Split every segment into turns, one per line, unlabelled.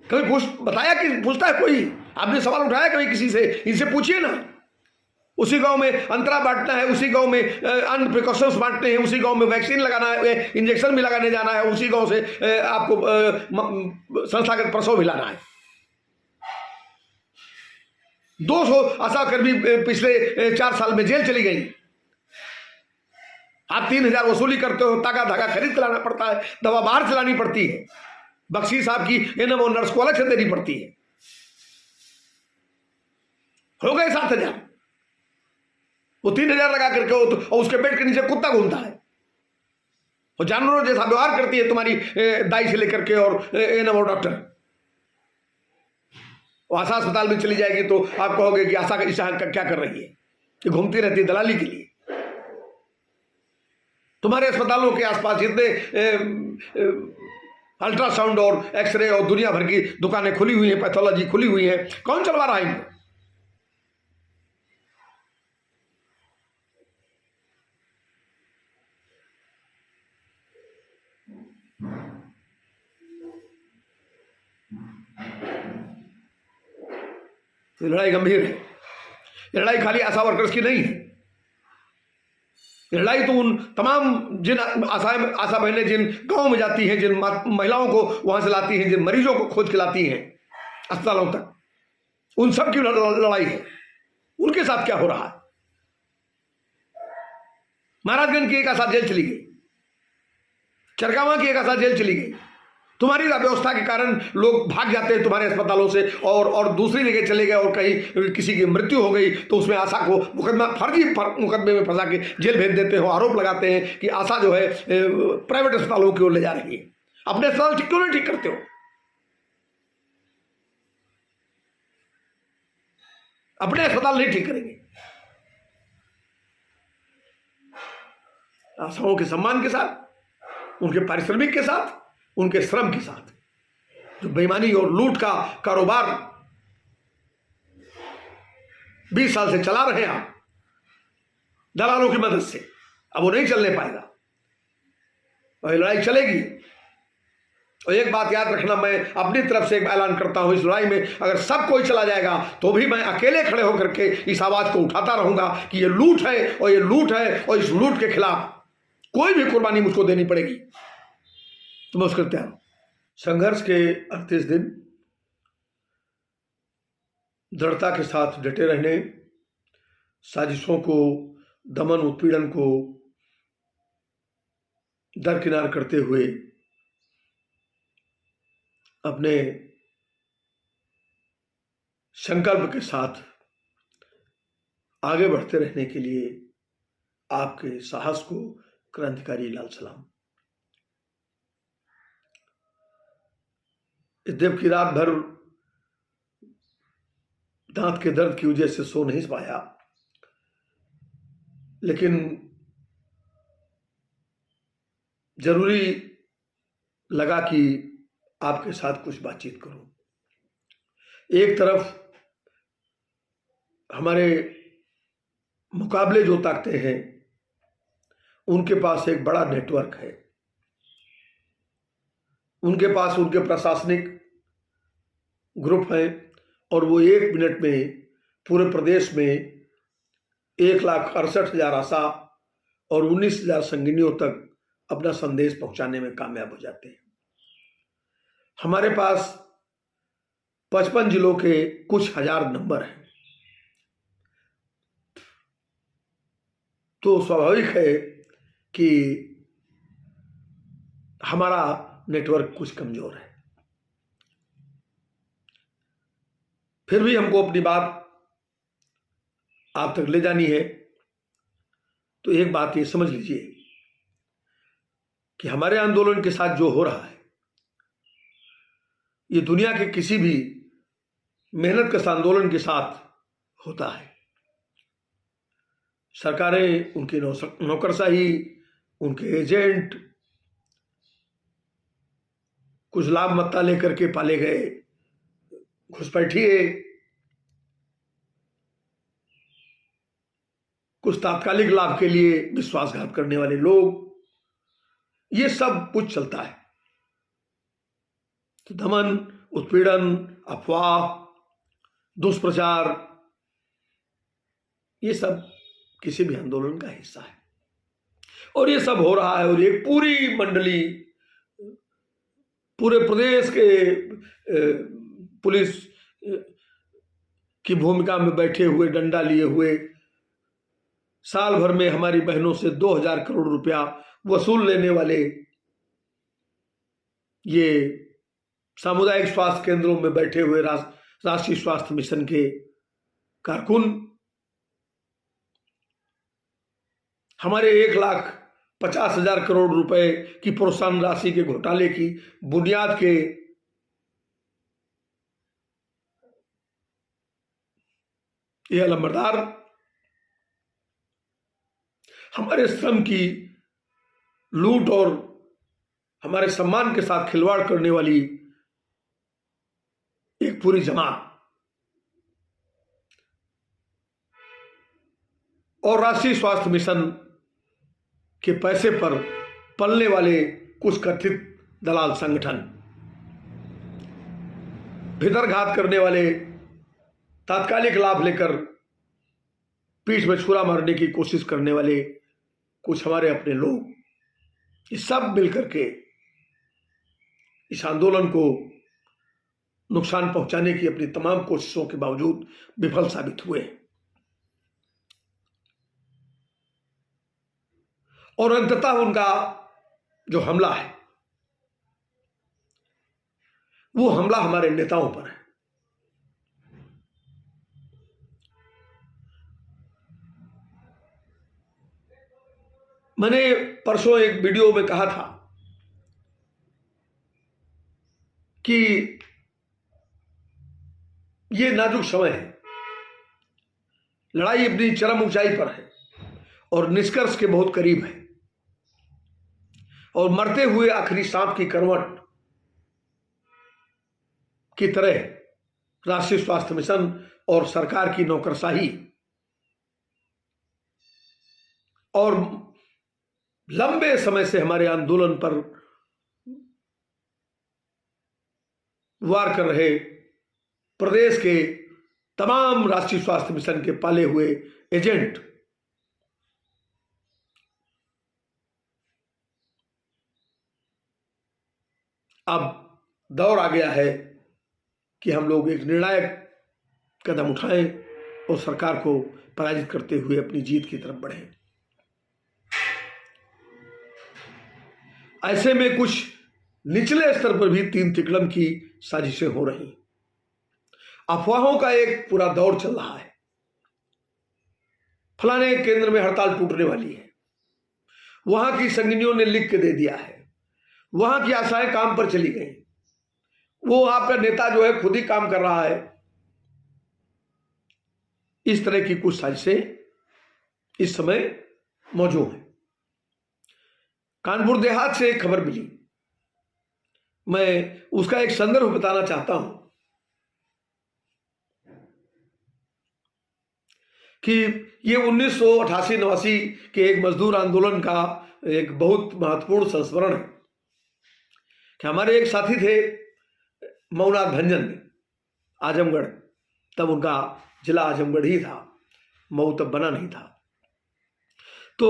कभी बताया कि पूछता है कोई? आपने सवाल उठाया कभी किसी से? इनसे पूछिए ना। उसी गांव में अंतरा बांटना है, उसी गांव में अन्य प्रिकॉशंस बांटने हैं, उसी गांव में वैक्सीन लगाना है, इंजेक्शन भी लगाने जाना है, उसी गांव से आपको संस्थागत प्रसव भी लाना है। 200 आशाकर्मी पिछले 4 साल में जेल चली गई। आप 3000 वसूली करते हो, ताका धागा खरीद के लाना पड़ता है, दवा बाहर चलानी पड़ती है, बख्शीश आपकी वो नर्स को अलग से देनी पड़ती है। हो गए 7000। वो 3000 लगा करके हो तो, और उसके पेट के नीचे कुत्ता घूमता है, वो जानवरों जैसा व्यवहार करती है तुम्हारी दाई से लेकर के और वो डॉक्टर। वो आशा अस्पताल में चली जाएगी तो आप कहोगे कि आशा का क्या कर रही है, कि घूमती रहती है दलाली के लिए। तुम्हारे अस्पतालों के आसपास जितने अल्ट्रासाउंड और एक्सरे और दुनिया भर की दुकानें खुली हुई हैं, पैथोलॉजी खुली हुई है, कौन चलवा रहा है इनको? तो लड़ाई गंभीर है। ये लड़ाई खाली आशा वर्कर्स की नहीं है, लड़ाई तो उन तमाम जिन आशा बहनें जिन गांव में जाती हैं, जिन महिलाओं को वहां से लाती हैं, जिन मरीजों को खोज के लाती हैं अस्पतालों तक, उन सब की लड़ाई है। उनके साथ क्या हो रहा है? महाराजगंज की एक आशा जेल चली गई, चरगावा की एक आशा जेल चली गई। तुम्हारी व्यवस्था के कारण लोग भाग जाते हैं तुम्हारे अस्पतालों से और दूसरी जगह चले गए, और कहीं किसी की मृत्यु हो गई तो उसमें आशा को फर्जी मुकदमे में फंसा के जेल भेज देते हो। आरोप लगाते हैं कि आशा जो है प्राइवेट अस्पतालों की ओर ले जा रही है। अपने अस्पताल क्यों नहीं ठीक करते हो? अपने अस्पताल नहीं ठीक करेंगे। आशाओं के सम्मान के साथ, उनके पारिश्रमिक के साथ, उनके श्रम के साथ जो बेईमानी और लूट का कारोबार 20 साल से चला रहे हैं आप दलालों की मदद से, अब वो नहीं चलने पाएगा और लड़ाई चलेगी। और एक बात याद रखना, मैं अपनी तरफ से एक ऐलान करता हूं, इस लड़ाई में अगर सब कोई चला जाएगा तो भी मैं अकेले खड़े होकर के इस आवाज को उठाता रहूंगा कि ये लूट है और ये लूट है, और इस लूट के खिलाफ कोई भी कुर्बानी मुझको देनी पड़ेगी तो मैं उसको तैयार हूं। संघर्ष के 38 दिन दृढ़ता के साथ डटे रहने, साजिशों को, दमन उत्पीड़न को दरकिनार करते हुए अपने संकल्प के साथ आगे बढ़ते रहने के लिए आपके साहस को क्रांतिकारी लाल सलाम। इस देव की रात भर दांत के दर्द की वजह से सो नहीं पाया, लेकिन जरूरी लगा कि आपके साथ कुछ बातचीत करूं। एक तरफ हमारे मुकाबले जो ताकते हैं उनके पास एक बड़ा नेटवर्क है, उनके पास उनके प्रशासनिक ग्रुप हैं, और वो 1 मिनट में पूरे प्रदेश में 1,68,000 आशा और 19,000 संगिनियों तक अपना संदेश पहुंचाने में कामयाब हो जाते हैं। हमारे पास 55 जिलों के कुछ हजार नंबर हैं, तो स्वाभाविक है कि हमारा नेटवर्क कुछ कमजोर है। फिर भी हमको अपनी बात आप तक ले जानी है, तो एक बात ये समझ लीजिए कि हमारे आंदोलन के साथ जो हो रहा है ये दुनिया के किसी भी मेहनतकश आंदोलन के साथ होता है। सरकारें, उनकी नौकरशाही, उनके एजेंट, कुछ लाभ मत्ता लेकर के पाले गए घुसपैठिए, कुछ तात्कालिक लाभ के लिए विश्वासघात करने वाले लोग, ये सब कुछ चलता है। तो दमन, उत्पीड़न, अफवाह, दुष्प्रचार, ये सब किसी भी आंदोलन का हिस्सा है। और ये सब हो रहा है और एक पूरी मंडली, पूरे प्रदेश के पुलिस की भूमिका में बैठे हुए, डंडा लिए हुए, साल भर में हमारी बहनों से 2000 करोड़ रुपया वसूल लेने वाले ये सामुदायिक स्वास्थ्य केंद्रों में बैठे हुए राष्ट्रीय स्वास्थ्य मिशन के कारकुन हमारे 1,50,000 करोड़ रुपए की प्रोत्साहन राशि के घोटाले की बुनियाद के ये अलमबरदार, हमारे श्रम की लूट और हमारे सम्मान के साथ खिलवाड़ करने वाली एक पूरी जमात और राष्ट्रीय स्वास्थ्य मिशन के पैसे पर पलने वाले कुछ कथित दलाल संगठन, भितरघात करने वाले, तात्कालिक लाभ लेकर पीठ में छुरा मारने की कोशिश करने वाले कुछ हमारे अपने लोग, ये सब मिलकर के इस आंदोलन को नुकसान पहुंचाने की अपनी तमाम कोशिशों के बावजूद विफल साबित हुए और अंततः उनका जो हमला है वो हमला हमारे नेताओं पर है। मैंने परसों एक वीडियो में कहा था कि ये नाजुक समय है, लड़ाई अपनी चरम ऊंचाई पर है और निष्कर्ष के बहुत करीब है और मरते हुए आखिरी सांप की करवट की तरह राष्ट्रीय स्वास्थ्य मिशन और सरकार की नौकरशाही और लंबे समय से हमारे आंदोलन पर वार कर रहे प्रदेश के तमाम राष्ट्रीय स्वास्थ्य मिशन के पाले हुए एजेंट अब दौर आ गया है कि हम लोग एक निर्णायक कदम उठाएं और सरकार को पराजित करते हुए अपनी जीत की तरफ बढ़ें। ऐसे में कुछ निचले स्तर पर भी तीन तिकड़म की साजिशें हो रही, अफवाहों का एक पूरा दौर चल रहा है। फलाने केंद्र में हड़ताल टूटने वाली है, वहां की संगिनियों ने लिख के दे दिया है, वहां की आशाएं काम पर चली गई, वो आपका नेता जो है खुद ही काम कर रहा है। इस तरह की कुछ साजिशें इस समय मौजूद हैं। कानपुर देहात से एक खबर मिली, मैं उसका एक संदर्भ बताना चाहता हूं कि ये 1988-89 के एक मजदूर आंदोलन का एक बहुत महत्वपूर्ण संस्मरण है कि हमारे एक साथी थे मऊनाथ भंजन में, आजमगढ़, तब उनका जिला आजमगढ़ ही था, मऊ तब बना नहीं था। तो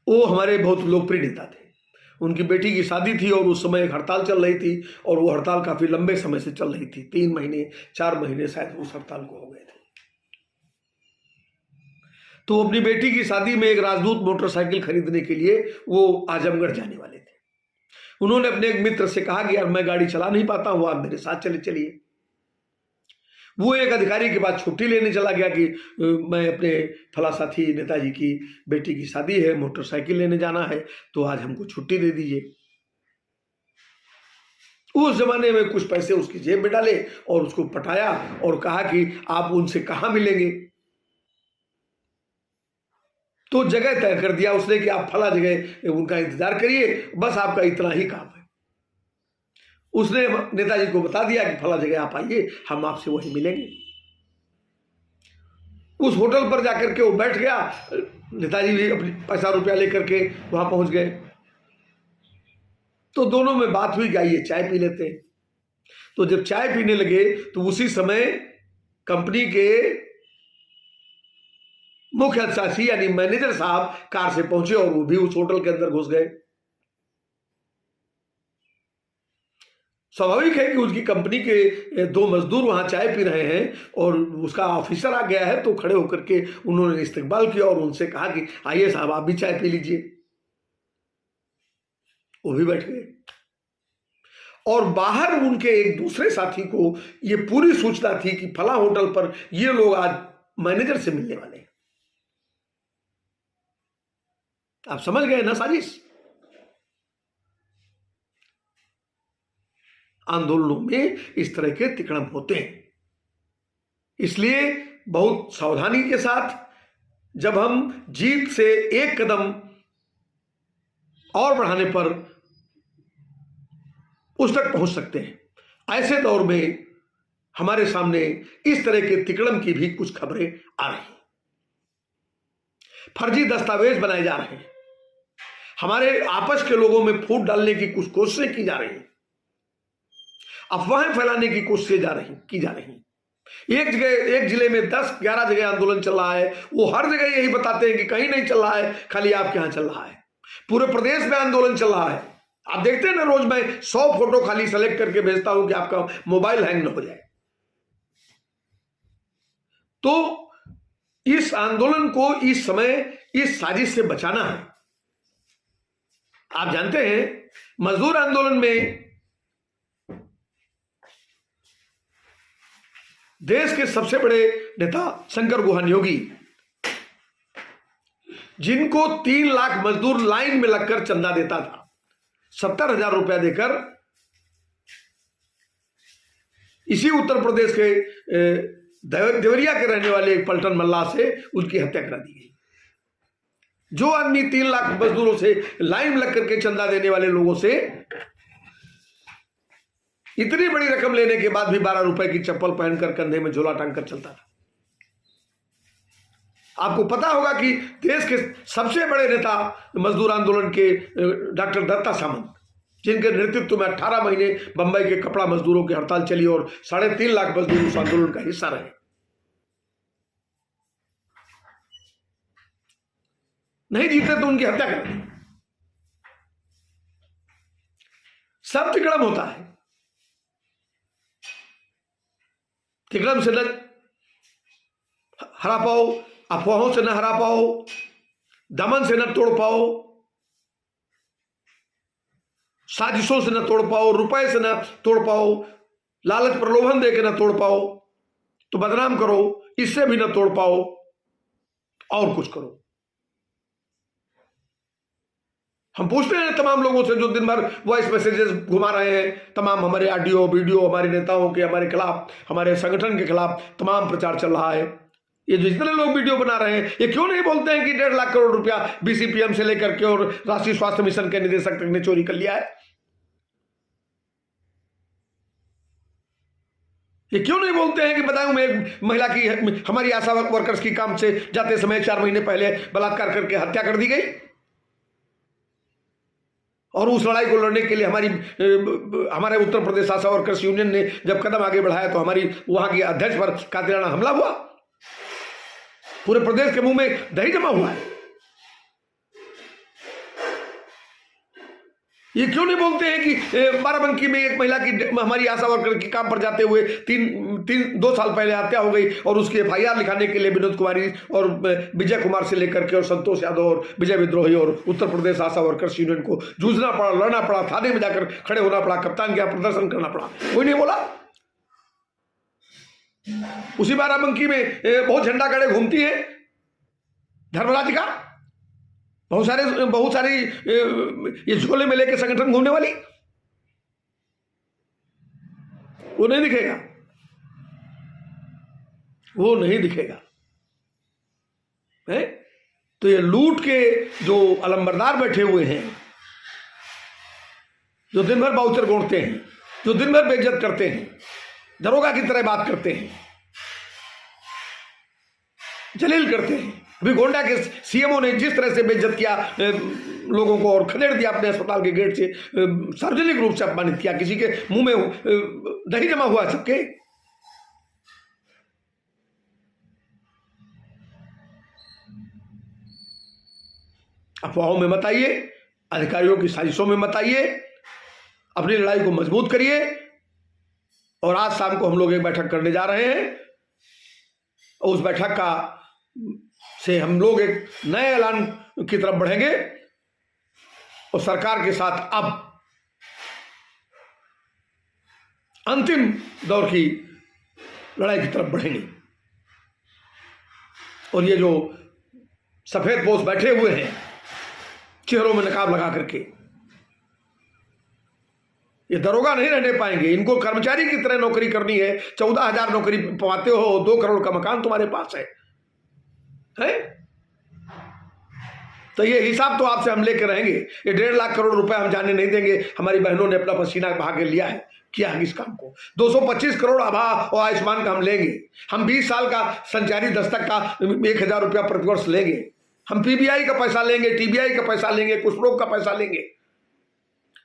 वो हमारे बहुत लोकप्रिय नेता थे, उनकी बेटी की शादी थी और उस समय एक हड़ताल चल रही थी और वो हड़ताल काफी लंबे समय से चल रही थी, 3 महीने 4 महीने शायद उस हड़ताल को हो गए थे। तो अपनी बेटी की शादी में एक राजदूत मोटरसाइकिल खरीदने के लिए वो आजमगढ़ जाने वाले थे। उन्होंने अपने एक मित्र से कहा कि यार मैं गाड़ी चला नहीं पाता हूं, आप मेरे साथ चलिए। वो एक अधिकारी के पास छुट्टी लेने चला गया कि मैं अपने फला साथी नेताजी की बेटी की शादी है, मोटरसाइकिल लेने जाना है, तो आज हमको छुट्टी दे दीजिए। उस जमाने में कुछ पैसे उसकी जेब में डाले और उसको पटाया और कहा कि आप उनसे कहां मिलेंगे। तो जगह तय कर दिया उसने कि आप फला जगह उनका इंतजार करिए, बस आपका इतना ही काम है। उसने नेताजी को बता दिया कि फला जगह आप आइए, हम आपसे वहीं मिलेंगे। उस होटल पर जाकर के वो बैठ गया, नेताजी भी अपनी पैसा रुपया लेकर के वहां पहुंच गए। तो दोनों में बात हुई कि आइए चाय पी लेते हैं। तो जब चाय पीने लगे तो उसी समय कंपनी के मुख्य अतिथि यानी मैनेजर साहब कार से पहुंचे और वो भी उस होटल के अंदर घुस गए। स्वाभाविक है कि उसकी कंपनी के दो मजदूर वहां चाय पी रहे हैं और उसका ऑफिसर आ गया है, तो खड़े होकर के उन्होंने इस्तकबाल किया और उनसे कहा कि आइए साहब आप भी चाय पी लीजिए। वो भी बैठ गए और बाहर उनके एक दूसरे साथी को ये पूरी सूचना थी कि फला होटल पर ये लोग आज मैनेजर से मिलने वाले हैं। आप समझ गए ना साजिश। आंदोलनों में इस तरह के तिकड़म होते हैं, इसलिए बहुत सावधानी के साथ जब हम जीत से एक कदम और बढ़ाने पर उस तक पहुंच सकते हैं, ऐसे दौर में हमारे सामने इस तरह के तिकड़म की भी कुछ खबरें आ रही। फर्जी दस्तावेज बनाए जा रहे हैं, हमारे आपस के लोगों में फूट डालने की कुछ कोशिशें की जा रही हैं, अफवाहें फैलाने की कोशिशें की जा रही। एक जगह, एक जिले में 10-11 जगह आंदोलन चल रहा है, वो हर जगह यही बताते हैं कि कहीं नहीं चल रहा है, खाली आपके यहां चल रहा है। पूरे प्रदेश में आंदोलन चल रहा है। आप देखते हैं ना, रोज मैं 100 फोटो खाली सेलेक्ट करके भेजता हूं कि आपका मोबाइल हैंग ना हो जाए। तो इस आंदोलन को इस समय इस साजिश से बचाना है। आप जानते हैं मजदूर आंदोलन में देश के सबसे बड़े नेता शंकर गुहान योगी, जिनको 3 लाख मजदूर लाइन में लगकर चंदा देता था, 70,000 रुपया देकर इसी उत्तर प्रदेश के देवरिया के रहने वाले एक पलटन मल्ला से उनकी हत्या करा दी गई। जो आदमी 3 लाख मजदूरों से लाइन में लग करके चंदा देने वाले लोगों से इतनी बड़ी रकम लेने के बाद भी 12 रुपए की चप्पल पहनकर कंधे में झोला टांग कर चलता था। आपको पता होगा कि देश के सबसे बड़े नेता मजदूर आंदोलन के डॉक्टर दत्ता सामंत, जिनके नेतृत्व में 18 महीने बंबई के कपड़ा मजदूरों की हड़ताल चली और 3.5 लाख मजदूर उस आंदोलन का हिस्सा रहे, नहीं जीते तो उनकी हत्या कर दी। सब तिकड़म होता है। तिकड़म से न हरा पाओ, अफवाहों से न हरा पाओ, दमन से न तोड़ पाओ, साजिशों से न तोड़ पाओ, रुपए से न तोड़ पाओ, लालच प्रलोभन देके न तोड़ पाओ तो बदनाम करो, इससे भी न तोड़ पाओ और कुछ करो। हम पूछते हैं तमाम लोगों से जो दिन भर वॉइस मैसेजेस घुमा रहे हैं, तमाम हमारे ऑडियो वीडियो हमारे नेताओं के, हमारे खिलाफ, हमारे संगठन के खिलाफ तमाम प्रचार चल रहा है। ये जो जितने लोग वीडियो बना रहे हैं, ये क्यों नहीं बोलते हैं कि 1.5 लाख करोड़ रुपया बीसीपीएम से लेकर के और राष्ट्रीय स्वास्थ्य मिशन के निदेशक ने चोरी कर लिया है? ये क्यों नहीं बोलते हैं कि बताऊं मैं एक महिला की, हमारी आशा वर्कर्स की काम से जाते समय 4 महीने पहले बलात्कार करके हत्या कर दी गई और उस लड़ाई को लड़ने के लिए हमारे उत्तर प्रदेश आशा वर्कर्स यूनियन ने जब कदम आगे बढ़ाया तो हमारी वहां की अध्यक्ष पर कातिलाना हमला हुआ। पूरे प्रदेश के मुंह में दही जमा हुआ है। ये क्यों नहीं बोलते हैं कि बाराबंकी में एक महिला की, हमारी आशा वर्कर की काम पर जाते हुए 2 साल पहले हत्या हो गई और उसकी FIR लिखाने के लिए विनोद कुमारी और विजय कुमार से लेकर के और संतोष यादव और विजय विद्रोही और उत्तर प्रदेश आशा वर्कर्स यूनियन को जूझना पड़ा, लड़ना पड़ा, थाने में जाकर खड़े होना पड़ा, कप्तान के प्रदर्शन करना पड़ा, कोई नहीं बोला। उसी बाराबंकी में बहुत झंडा गाड़े घूमती है धर्मराज का, बहुत सारी ये झोले में लेके संगठन घूमने वाली, वो नहीं दिखेगा, वो नहीं दिखेगा है? तो ये लूट के जो अलंबरदार बैठे हुए हैं, जो दिन भर बाउचर गोंडते हैं, जो दिन भर बेइज्जत करते हैं, दरोगा की तरह बात करते हैं, जलील करते हैं, अभी गोंडा के सीएमओ ने जिस तरह से बेइज्जत किया लोगों को और खदेड़ दिया अपने अस्पताल के गेट से, सार्वजनिक रूप से अपमानित किया, किसी के मुंह में दही जमा हुआ सबके। अफवाहों में मत आइए, अधिकारियों की साजिशों में मत आइए, अपनी लड़ाई को मजबूत करिए। और आज शाम को हम लोग एक बैठक करने जा रहे हैं और उस बैठक का से हम लोग एक नए ऐलान की तरफ बढ़ेंगे और सरकार के साथ अब अंतिम दौर की लड़ाई की तरफ बढ़ेंगे। और ये जो सफेद पोश बैठे हुए हैं चेहरों में नकाब लगा करके, ये दरोगा नहीं रहने पाएंगे। इनको कर्मचारी की तरह नौकरी करनी है। 14,000 नौकरी पाते हो, 2 करोड़ का मकान तुम्हारे पास है? तो ये हिसाब तो आपसे हम लेकर रहेंगे। ये 1.5 लाख करोड़ रुपए हम जाने नहीं देंगे। हमारी बहनों ने अपना पसीना बहा के लिया है, किया है इस काम को। 225 करोड़ आभा और आयुष्मान का हम लेंगे। हम 20 साल का संचारी दस्तक का 1,000 रुपया प्रतिवर्ष लेंगे। हम पीबीआई का पैसा लेंगे, टीबीआई का पैसा लेंगे, कुष्ठ रोग का पैसा लेंगे,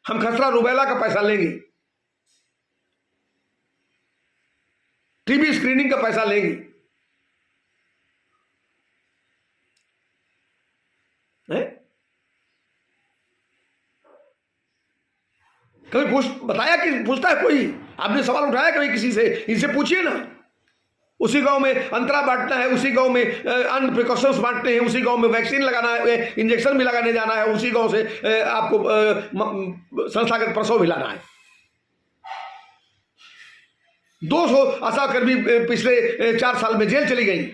हम खसरा रुबेला का पैसा लेंगे, टीबी स्क्रीनिंग का पैसा लेंगे। कभी बताया कि पूछता है कोई? आपने सवाल उठाया कभी किसी से? इनसे पूछिए ना। उसी गांव में अंतरा बांटना है, उसी गांव में अन्य प्रिकॉशंस बांटने हैं, उसी गांव में वैक्सीन लगाना है, इंजेक्शन भी लगाने जाना है, उसी गांव से आपको संस्थागत प्रसव भी लाना है। 200 आशाकर्मी पिछले 4 साल में जेल चली गई।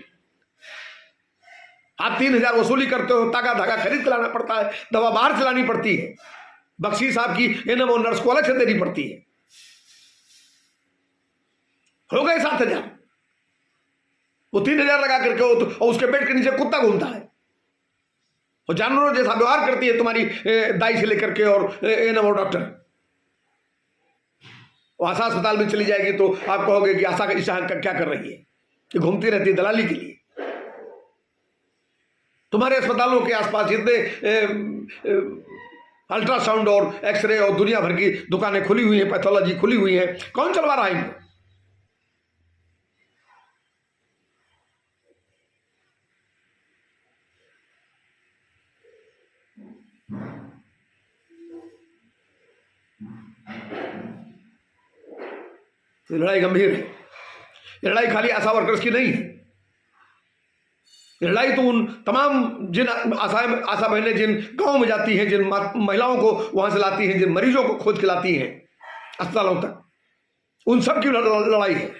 आप 3,000 वसूली करते हो, ताका धागा खरीद के लाना पड़ता है, दवा बाहर से लानी पड़ती है, बख्शीश आपकी एनएमओ नर्स को अलग से देनी पड़ती है। हो गए 7,000। वो 3,000 लगा करके हो तो उसके पेट के नीचे कुत्ता घूमता है और जानवरों जैसा व्यवहार करती है तुम्हारी दाई से लेकर के और एनएमओ डॉक्टर। आशा अस्पताल में चली जाएगी तो आप कहोगे कि आशा क्या कर रही है, कि घूमती रहती है दलाली के लिए। तुम्हारे अस्पतालों के आसपास जितने अल्ट्रासाउंड और एक्सरे और दुनिया भर की दुकानें खुली हुई हैं, पैथोलॉजी खुली हुई है, कौन चलवा रहा है? तो लड़ाई गंभीर है। ये लड़ाई खाली आशा वर्कर्स की नहीं है। ये लड़ाई तो उन तमाम जिन आशा बहनें जिन गांव में जाती हैं, जिन महिलाओं को वहां से लाती हैं, जिन मरीजों को खोज के लाती हैं अस्पतालों तक, उन सब की लड़ाई है।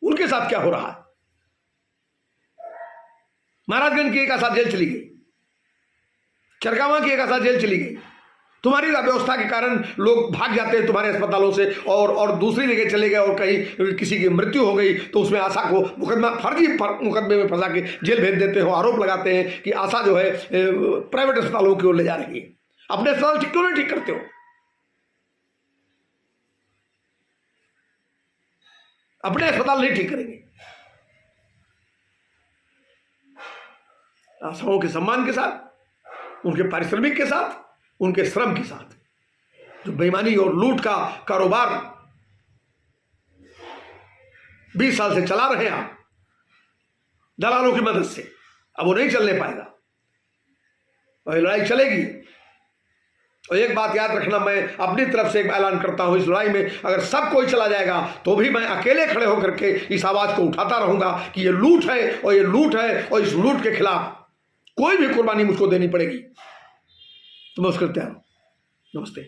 उनके साथ क्या हो रहा है? महाराजगंज की एक आशा जेल चली गई, चरगावा की एक आशा जेल चली गई। तुम्हारी व्यवस्था के कारण लोग भाग जाते हैं तुम्हारे अस्पतालों से और दूसरी जगह चले गए और कहीं किसी की मृत्यु हो गई तो उसमें आशा को फर्जी मुकदमे में फंसा के जेल भेज देते हो। आरोप लगाते हैं कि आशा जो है प्राइवेट अस्पतालों की ओर ले जा रही है। अपने अस्पताल ठीक क्यों नहीं ठीक करते हो? अपने अस्पताल नहीं ठीक करेंगे। आशाओं के सम्मान के साथ, उनके पारिश्रमिक के साथ, उनके श्रम के साथ जो बेईमानी और लूट का कारोबार 20 साल से चला रहे हैं आप दलालों की मदद से, अब वो नहीं चलने पाएगा और लड़ाई चलेगी। और एक बात याद रखना, मैं अपनी तरफ से एक ऐलान करता हूं, इस लड़ाई में अगर सब कोई चला जाएगा तो भी मैं अकेले खड़े होकर के इस आवाज को उठाता रहूंगा कि ये लूट है और ये लूट है और इस लूट के खिलाफ कोई भी कुर्बानी मुझको देनी पड़ेगी तो मैं उसको तैयार हूं। नमस्ते।